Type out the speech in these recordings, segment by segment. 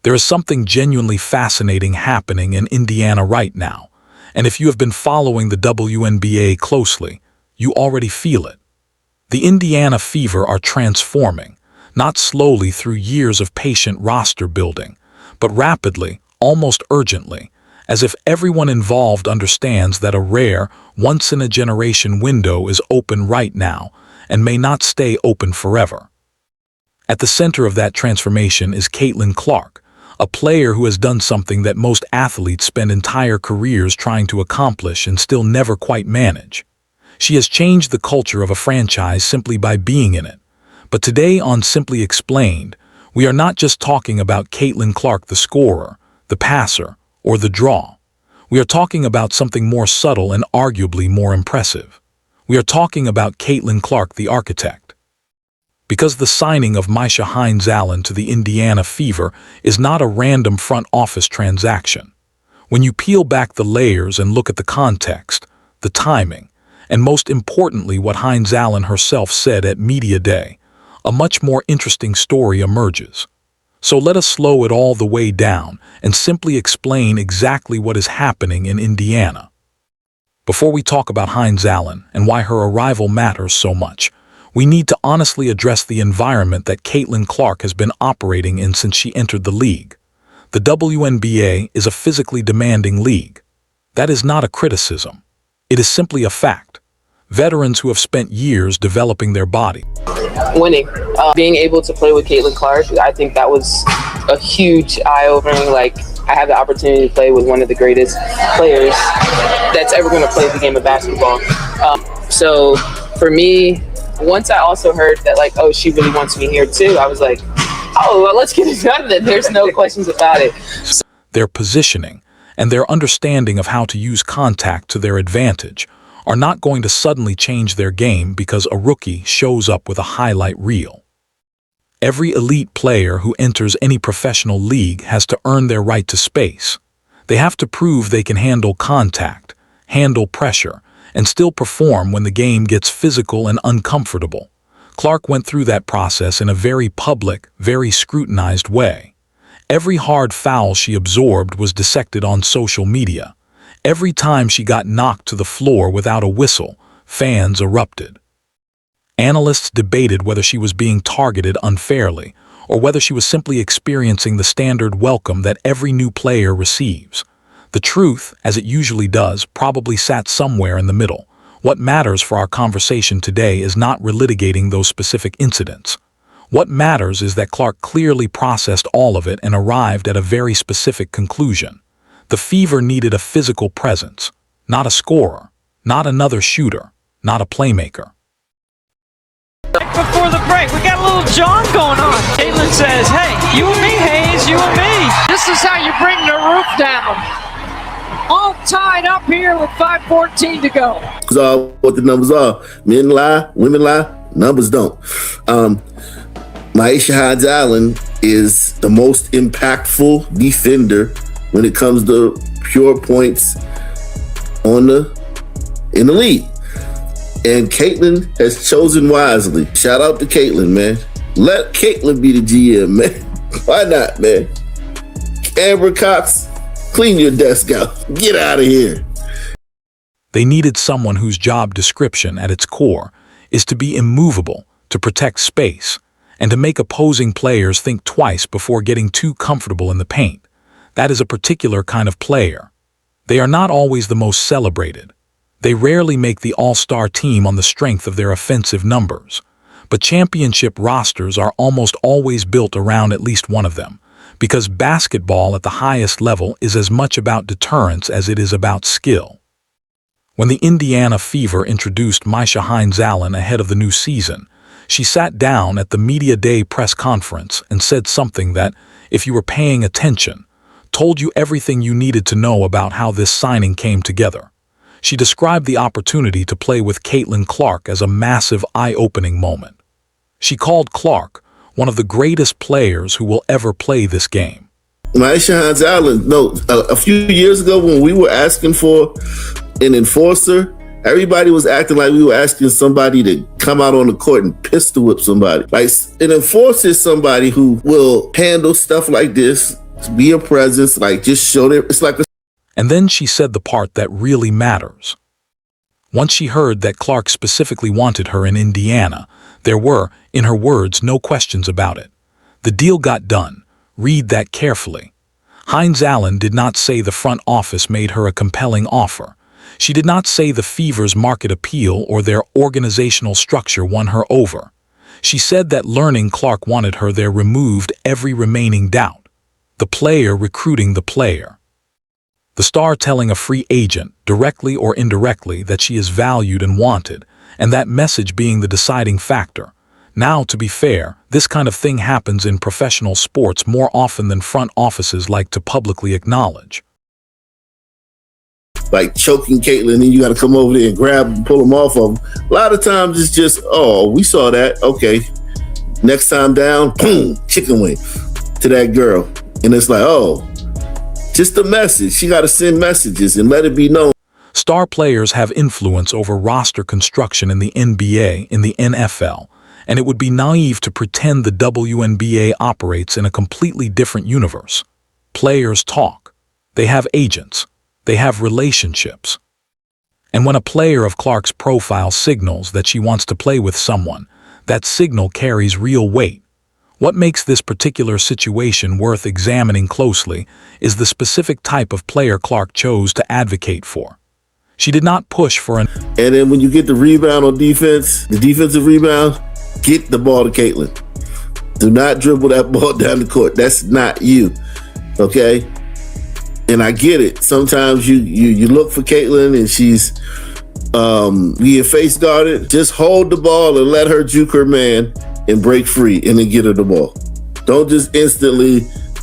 There is something genuinely fascinating happening in Indiana right now, and if you have been following the WNBA closely, you already feel it. The Indiana Fever are transforming, not slowly through years of patient roster building, but rapidly, almost urgently, as if everyone involved understands that a rare, once-in-a-generation window is open right now and may not stay open forever. At the center of that transformation is Caitlin Clark, a player who has done something that most athletes spend entire careers trying to accomplish and still never quite manage. She has changed the culture of a franchise simply by being in it. But today on Simply Explained, we are not just talking about Caitlin Clark, the scorer, the passer, or the draw. We are talking about something more subtle and arguably more impressive. We are talking about Caitlin Clark, the architect. Because the signing of Mýša Hines-Allen to the Indiana Fever is not a random front office transaction. When you peel back the layers and look at the context, the timing, and most importantly what Hines-Allen herself said at Media Day, a much more interesting story emerges. So let us slow it all the way down and simply explain exactly what is happening in Indiana. Before we talk about Hines-Allen and why her arrival matters so much, we need to honestly address the environment that Caitlin Clark has been operating in since she entered the league. The WNBA is a physically demanding league. That is not a criticism. It is simply a fact. Veterans who have spent years developing their body. Winning. Being able to play with Caitlin Clark, I think that was a huge eye-opening. Like, I had the opportunity to play with one of the greatest players that's ever going to play the game of basketball. So for me, once I also heard that, like, oh, she really wants me here too, I was like, oh, well, let's get it done then. There's no questions about it. Their positioning and their understanding of how to use contact to their advantage are not going to suddenly change their game because a rookie shows up with a highlight reel. Every elite player who enters any professional league has to earn their right to space. They have to prove they can handle contact, handle pressure, and still perform when the game gets physical and uncomfortable. Clark went through that process in a very public, very scrutinized way. Every hard foul she absorbed was dissected on social media. Every time she got knocked to the floor without a whistle, fans erupted. Analysts debated whether she was being targeted unfairly or whether she was simply experiencing the standard welcome that every new player receives. The truth, as it usually does, probably sat somewhere in the middle. What matters for our conversation today is not relitigating those specific incidents. What matters is that Clark clearly processed all of it and arrived at a very specific conclusion. The Fever needed a physical presence, not a scorer, not another shooter, not a playmaker. Before the break, we got a little John going on. Caitlin says, hey, you and me, Hayes, you and me. This is how you bring the roof down. All tied up here with 5:14 to go. What the numbers are. Men lie, women lie, numbers don't. Mýša Hines-Allen is the most impactful defender when it comes to pure points in the league. And Caitlin has chosen wisely. Shout out to Caitlin, man. Let Caitlin be the GM, man. Why not, man? Amber Cox, clean your desk out. Get out of here. They needed someone whose job description at its core is to be immovable, to protect space, and to make opposing players think twice before getting too comfortable in the paint. That is a particular kind of player. They are not always the most celebrated. They rarely make the all-star team on the strength of their offensive numbers. But championship rosters are almost always built around at least one of them, because basketball at the highest level is as much about deterrence as it is about skill. When the Indiana Fever introduced Mýša Hines-Allen ahead of the new season, she sat down at the Media Day press conference and said something that, if you were paying attention, told you everything you needed to know about how this signing came together. She described the opportunity to play with Caitlin Clark as a massive eye-opening moment. She called Clark one of the greatest players who will ever play this game. Mýša Hines-Allen, a few years ago when we were asking for an enforcer, everybody was acting like we were asking somebody to come out on the court and pistol whip somebody. Like, an enforcer is somebody who will handle stuff like this Be a presence, like just show them. It's like a And then she said the part that really matters. Once she heard that Clark specifically wanted her in Indiana, there were, in her words, no questions about it. The deal got done. Read that carefully. Hines-Allen did not say the front office made her a compelling offer. She did not say the Fever's market appeal or their organizational structure won her over. She said that learning Clark wanted her there removed every remaining doubt. The player recruiting the player. The star telling a free agent, directly or indirectly, that she is valued and wanted, and that message being the deciding factor. Now, to be fair, this kind of thing happens in professional sports more often than front offices like to publicly acknowledge. like choking Caitlyn, and you got to come over there and grab and pull them off of them. A lot of times it's just, oh, we saw that. Okay. Next time down, boom, chicken wing to that girl. And it's like, oh, just a message. She got to send messages and let it be known. Star players have influence over roster construction in the NBA, in the NFL, and it would be naive to pretend the WNBA operates in a completely different universe. Players talk. They have agents. They have relationships. And when a player of Clark's profile signals that she wants to play with someone, that signal carries real weight. What makes this particular situation worth examining closely is the specific type of player Clark chose to advocate for. She did not push for an... And then when you get the rebound on defense, the defensive rebound, get the ball to Caitlyn. Do not dribble that ball down the court. That's not you, okay? And I get it. Sometimes you look for Caitlyn and she's being face guarded. Just hold the ball and let her juke her man and break free and then get her the ball. Don't just instantly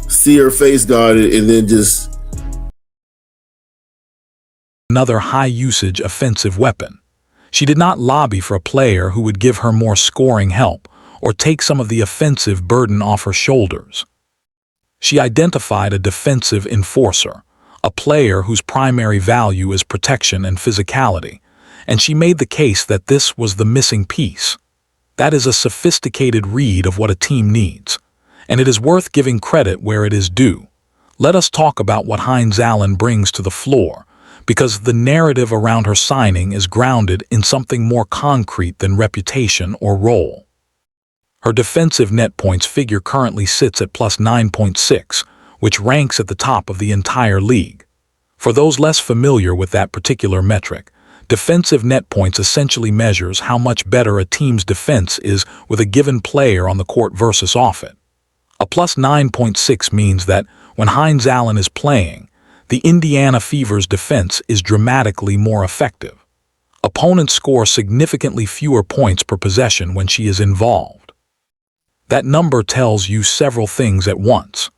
see her face guarded and then just... Another high-usage offensive weapon. She did not lobby for a player who would give her more scoring help or take some of the offensive burden off her shoulders. She identified a defensive enforcer, a player whose primary value is protection and physicality, and she made the case that this was the missing piece. That is a sophisticated read of what a team needs, and it is worth giving credit where it is due. Let us talk about what Hines-Allen brings to the floor, because the narrative around her signing is grounded in something more concrete than reputation or role. Her defensive net points figure currently sits at plus 9.6, which ranks at the top of the entire league. For those less familiar with that particular metric, defensive net points essentially measures how much better a team's defense is with a given player on the court versus off it. A plus 9.6 means that when Hines-Allen is playing, the Indiana Fever's defense is dramatically more effective. Opponents score significantly fewer points per possession when she is involved. That number tells you several things at once.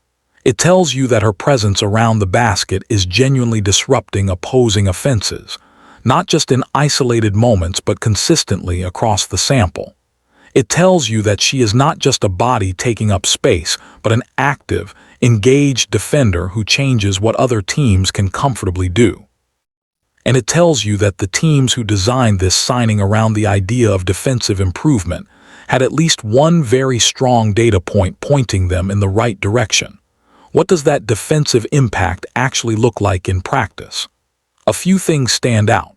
It tells you that her presence around the basket is genuinely disrupting opposing offenses, not just in isolated moments but consistently across the sample. It tells you that she is not just a body taking up space, but an active, engaged defender who changes what other teams can comfortably do. And it tells you that the teams who designed this signing around the idea of defensive improvement had at least one very strong data point pointing them in the right direction. What does that defensive impact actually look like in practice? A few things stand out.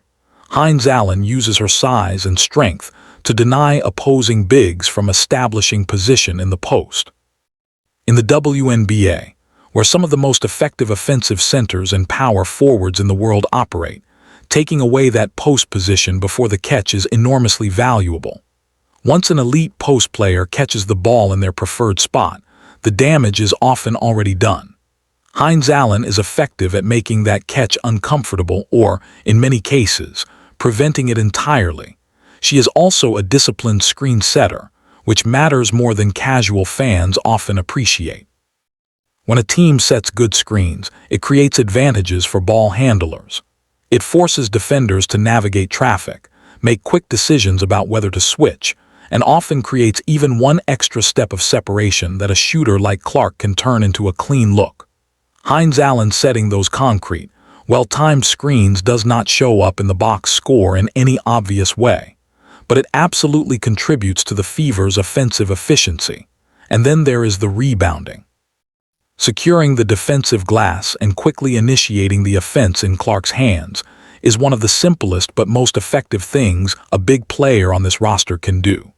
Hines-Allen uses her size and strength to deny opposing bigs from establishing position in the post. In the WNBA, where some of the most effective offensive centers and power forwards in the world operate, taking away that post position before the catch is enormously valuable. Once an elite post player catches the ball in their preferred spot, the damage is often already done. Hines-Allen is effective at making that catch uncomfortable or, in many cases, preventing it entirely. She is also a disciplined screen setter, which matters more than casual fans often appreciate. When a team sets good screens, it creates advantages for ball handlers. It forces defenders to navigate traffic, make quick decisions about whether to switch, and often creates even one extra step of separation that a shooter like Clark can turn into a clean look. Hines-Allen setting those concrete, well-timed screens does not show up in the box score in any obvious way, but it absolutely contributes to the Fever's offensive efficiency. And then there is the rebounding. Securing the defensive glass and quickly initiating the offense in Clark's hands is one of the simplest but most effective things a big player on this roster can do.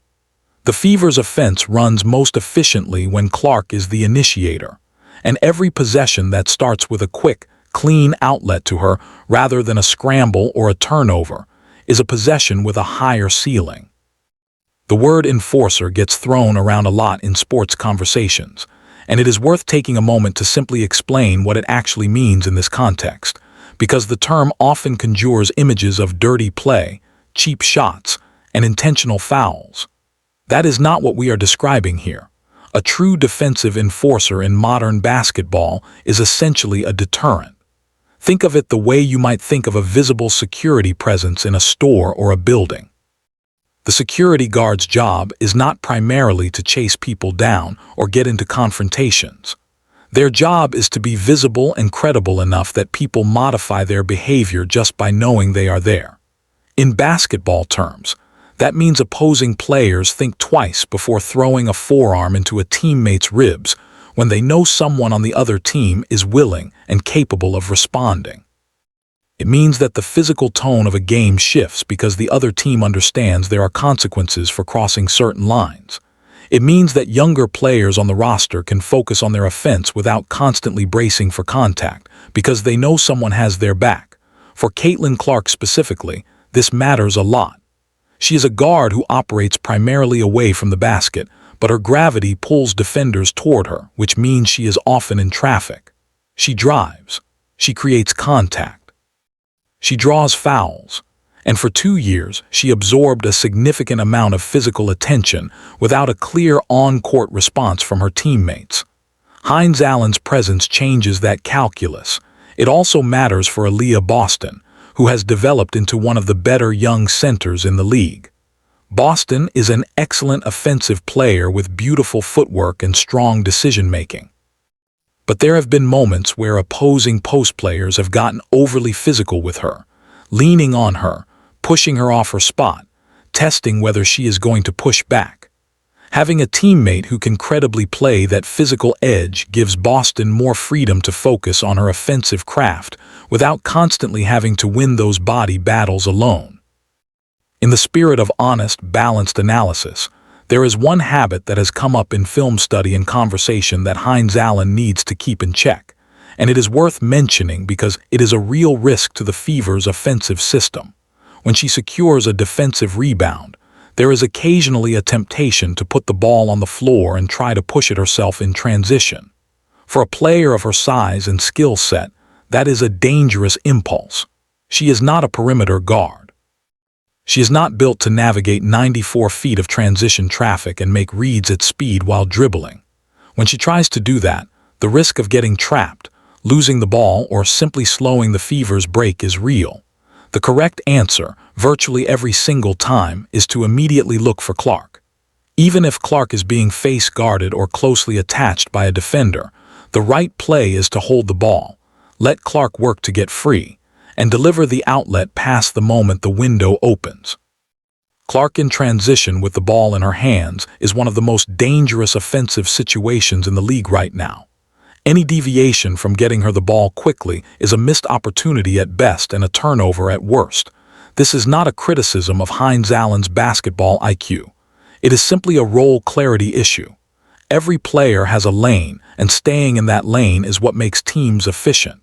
The Fever's offense runs most efficiently when Clark is the initiator, and every possession that starts with a quick, clean outlet to her rather than a scramble or a turnover is a possession with a higher ceiling. The word enforcer gets thrown around a lot in sports conversations, and it is worth taking a moment to simply explain what it actually means in this context, because the term often conjures images of dirty play, cheap shots, and intentional fouls. That is not what we are describing here. A true defensive enforcer in modern basketball is essentially a deterrent. Think of it the way you might think of a visible security presence in a store or a building. The security guard's job is not primarily to chase people down or get into confrontations. Their job is to be visible and credible enough that people modify their behavior just by knowing they are there. In basketball terms, that means opposing players think twice before throwing a forearm into a teammate's ribs when they know someone on the other team is willing and capable of responding. It means that the physical tone of a game shifts because the other team understands there are consequences for crossing certain lines. It means that younger players on the roster can focus on their offense without constantly bracing for contact because they know someone has their back. For Caitlin Clark specifically, this matters a lot. She is a guard who operates primarily away from the basket, but her gravity pulls defenders toward her, which means she is often in traffic. She drives. She creates contact. She draws fouls. And for 2 years, she absorbed a significant amount of physical attention without a clear on-court response from her teammates. Hines-Allen's presence changes that calculus. It also matters for Aaliyah Boston, who has developed into one of the better young centers in the league. Boston is an excellent offensive player with beautiful footwork and strong decision-making. But there have been moments where opposing post players have gotten overly physical with her, leaning on her, pushing her off her spot, testing whether she is going to push back. Having a teammate who can credibly play that physical edge gives Boston more freedom to focus on her offensive craft without constantly having to win those body battles alone. In the spirit of honest, balanced analysis, there is one habit that has come up in film study and conversation that Hines-Allen needs to keep in check, and it is worth mentioning because it is a real risk to the Fever's offensive system. When she secures a defensive rebound, there is occasionally a temptation to put the ball on the floor and try to push it herself in transition. For a player of her size and skill set, that is a dangerous impulse. She is not a perimeter guard. She is not built to navigate 94 feet of transition traffic and make reads at speed while dribbling. When she tries to do that, the risk of getting trapped, losing the ball, or simply slowing the Fever's break is real. The correct answer, virtually every single time, is to immediately look for Clark. Even if Clark is being face-guarded or closely attached by a defender, the right play is to hold the ball, let Clark work to get free, and deliver the outlet pass the moment the window opens. Clark in transition with the ball in her hands is one of the most dangerous offensive situations in the league right now. Any deviation from getting her the ball quickly is a missed opportunity at best and a turnover at worst. This is not a criticism of Hines-Allen's basketball IQ. It is simply a role clarity issue. Every player has a lane, and staying in that lane is what makes teams efficient.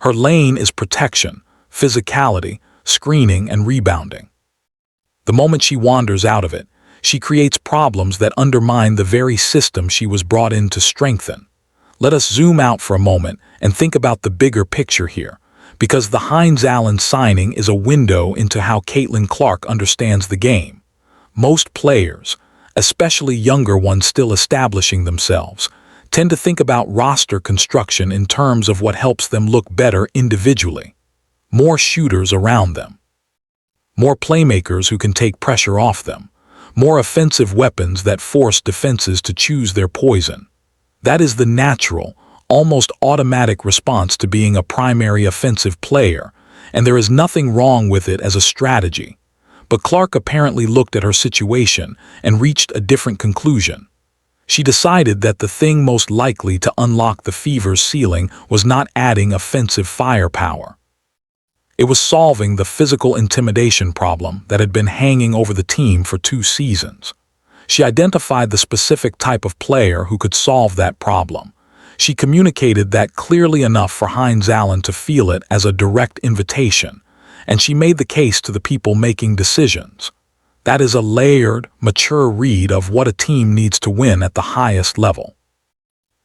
Her lane is protection, physicality, screening, and rebounding. The moment she wanders out of it, she creates problems that undermine the very system she was brought in to strengthen. Let us zoom out for a moment and think about the bigger picture here, because the Hines-Allen signing is a window into how Caitlin Clark understands the game. Most players, especially younger ones still establishing themselves, tend to think about roster construction in terms of what helps them look better individually. More shooters around them. More playmakers who can take pressure off them. More offensive weapons that force defenses to choose their poison. That is the natural, almost automatic response to being a primary offensive player, and there is nothing wrong with it as a strategy. But Clark apparently looked at her situation and reached a different conclusion. She decided that the thing most likely to unlock the Fever's ceiling was not adding offensive firepower. It was solving the physical intimidation problem that had been hanging over the team for 2 seasons. She identified the specific type of player who could solve that problem. She communicated that clearly enough for Hines-Allen to feel it as a direct invitation, and she made the case to the people making decisions. That is a layered, mature read of what a team needs to win at the highest level.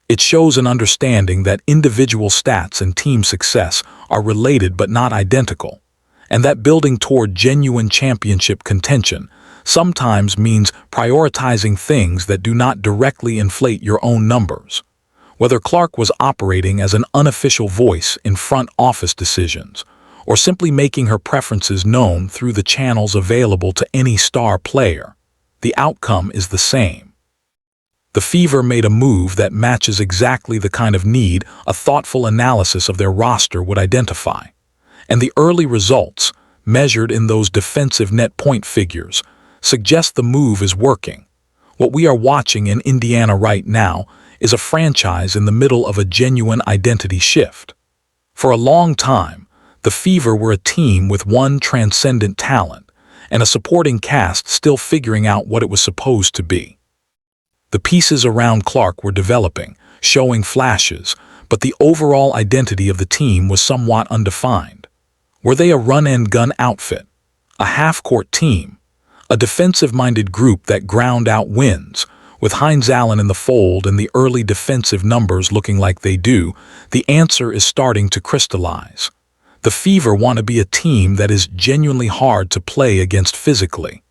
It shows an understanding that individual stats and team success are related but not identical, and that building toward genuine championship contention sometimes means prioritizing things that do not directly inflate your own numbers. Whether Clark was operating as an unofficial voice in front office decisions, or simply making her preferences known through the channels available to any star player, the outcome is the same. The Fever made a move that matches exactly the kind of need a thoughtful analysis of their roster would identify. And the early results, measured in those defensive net point figures, suggest the move is working. What we are watching in Indiana right now is a franchise in the middle of a genuine identity shift. For a long time, the Fever were a team with one transcendent talent and a supporting cast still figuring out what it was supposed to be. The pieces around Clark were developing, showing flashes, but the overall identity of the team was somewhat undefined. Were they a run-and-gun outfit, a half-court team, a defensive-minded group that ground out wins? With Hines-Allen in the fold and the early defensive numbers looking like they do, the answer is starting to crystallize. The Fever want to be a team that is genuinely hard to play against physically.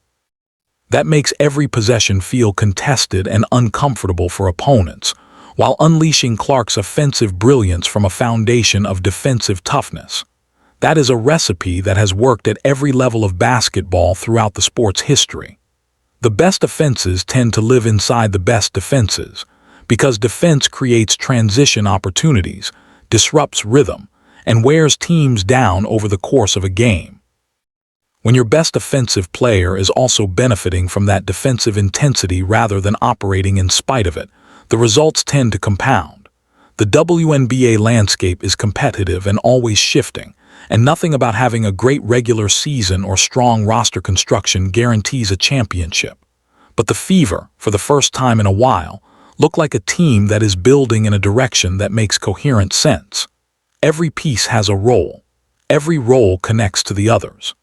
That makes every possession feel contested and uncomfortable for opponents, while unleashing Clark's offensive brilliance from a foundation of defensive toughness. That is a recipe that has worked at every level of basketball throughout the sport's history. The best offenses tend to live inside the best defenses, because defense creates transition opportunities, disrupts rhythm, and wears teams down over the course of a game. When your best offensive player is also benefiting from that defensive intensity rather than operating in spite of it, the results tend to compound. The WNBA landscape is competitive and always shifting, and nothing about having a great regular season or strong roster construction guarantees a championship. But the Fever, for the first time in a while, look like a team that is building in a direction that makes coherent sense. Every piece has a role. Every role connects to the others.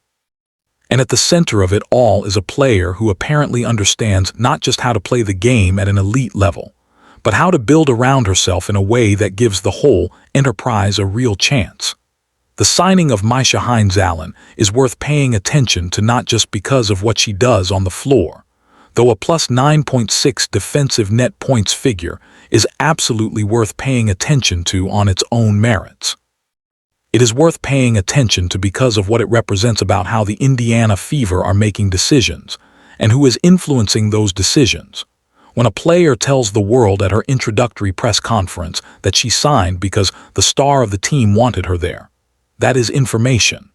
And at the center of it all is a player who apparently understands not just how to play the game at an elite level, but how to build around herself in a way that gives the whole enterprise a real chance. The signing of Mýša Hines-Allen is worth paying attention to not just because of what she does on the floor, though a plus 9.6 defensive net points figure is absolutely worth paying attention to on its own merits. It is worth paying attention to because of what it represents about how the Indiana Fever are making decisions and who is influencing those decisions. When a player tells the world at her introductory press conference that she signed because the star of the team wanted her there, that is information.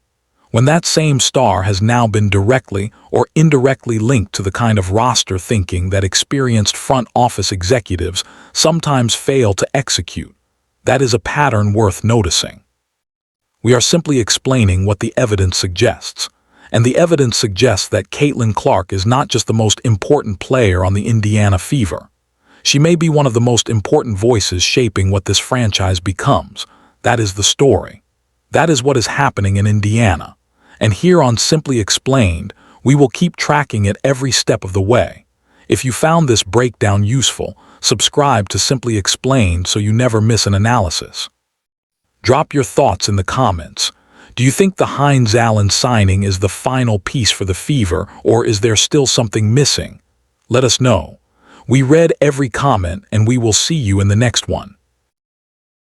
When that same star has now been directly or indirectly linked to the kind of roster thinking that experienced front office executives sometimes fail to execute, that is a pattern worth noticing. We are simply explaining what the evidence suggests, and the evidence suggests that Caitlin Clark is not just the most important player on the Indiana Fever. She may be one of the most important voices shaping what this franchise becomes. That is the story. That is what is happening in Indiana. And here on Simply Explained, we will keep tracking it every step of the way. If you found this breakdown useful, subscribe to Simply Explained so you never miss an analysis. Drop your thoughts in the comments. Do you think the Hines-Allen signing is the final piece for the Fever, or is there still something missing? Let us know. We read every comment, and we will see you in the next one.